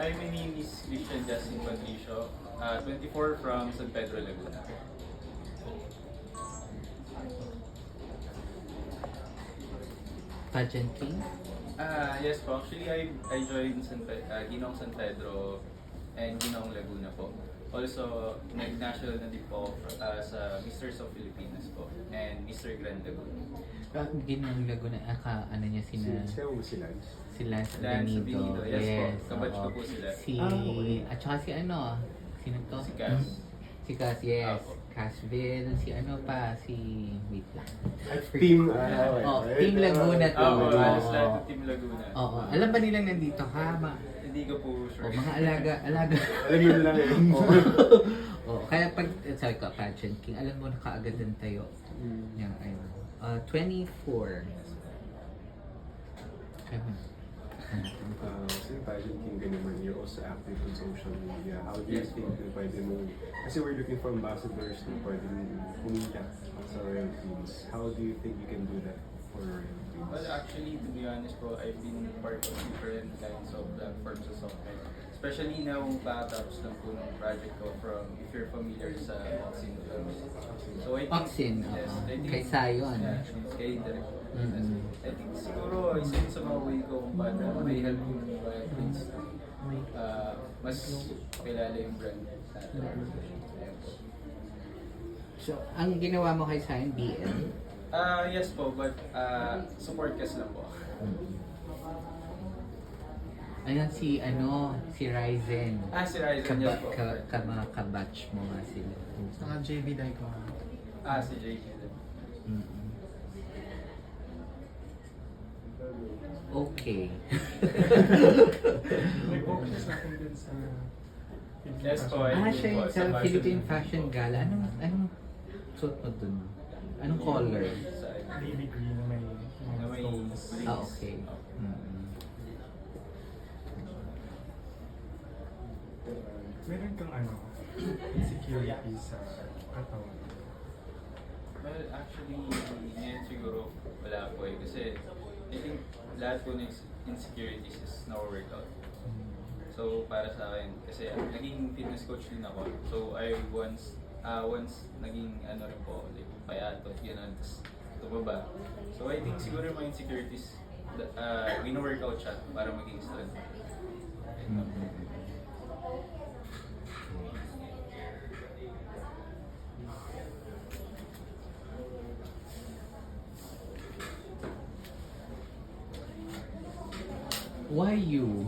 Hi, my name is Christian Justin Patricio, 24 from San Pedro, Laguna. Pageant King? Yes po, actually I joined Ginong San Pedro and Ginong Laguna po. Also, nag-national na din po sa Misters of Philippines po and Mr. Grand Laguna. Ginong Laguna, ano niya, si Lance Lance Benito. Benito, yes po, kabatch oo. ko po sila. Okay. At saka si ano, sino to? Si Cass. Si Cass, yes. Opo. Cassville, si ano pa, si... Wait lang. Team, Team Laguna to. Oo, halos Oo. lahat ng Team Laguna. Oo. Alam ba nilang nandito ka? Hindi ko po sure. Mga alaga. Alam yun lang yun. Oo. Kaya pag, sabi ko, Pageant King, alam mo na kaagad din tayo. Yan, ayun. 24. Ayun. Kasi pageant king ka naman, you're also active on social media. How do you think na pwede mo, kasi we're looking for ambassadors na pwede kumita sa Royal Queens. How do you think you can do that for Royal Queens? Well, actually, to be honest po, I've been part of different kinds of platforms sa software. Especially now, patapos lang po ng project ko from, if you're familiar sa Oxin Films. So I think, Oxin, yes, oo. I think, Kay Sayon. Yeah, kay Direk. Mm-mm. I think siguro, isa yun sa mga way ko kung paano may help yung Royal Queens mas kilala yung brand natin. Ayan po. So, ang ginawa mo kay Sayon, BL? Yes po, but support cast lang po. Ayan si Ryzen. Si Ryzen, yes po. Mga kabatch mo nga sila. Saka JB Daiko. Si JP. Mm-mm. Okay. May focus natin dun sa Yes po, Siya yung sa Sa Philippine Fashion Gala. Anong suot mo dun? Anong color? navy green na may Na may stones. Okay. Mm-mm. Meron kang insecurity sa katawan. Well, actually, ngayon siguro wala po eh. Kasi I think lahat po ng insecurities is no-workout. So, para sa akin, kasi naging fitness coach din ako. So, I once naging rin po, like, payatot, gano'n, tapos tumaba. So, I think siguro yung mga insecurities, wino-workout siya para maging strong. Why you?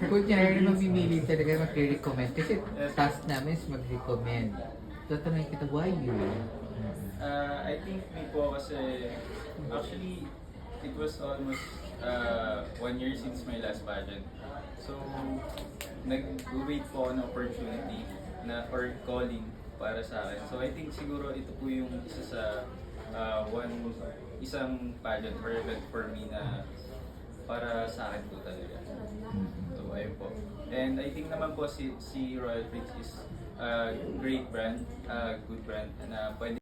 Kunyari mamimili talaga mag-recommend. Kasi task namin is mag-recommend. Tatanungin kita, why you? I think me po kasi, actually, it was almost 1 year since my last pageant. So, nag-wait po ako ng opportunity or calling para sa akin. So, I think siguro ito po yung isa sa isang pageant or event for me na para sa akin po talaga. So, ayun po. And I think naman po si Royal Prince is a great brand, good brand na pwede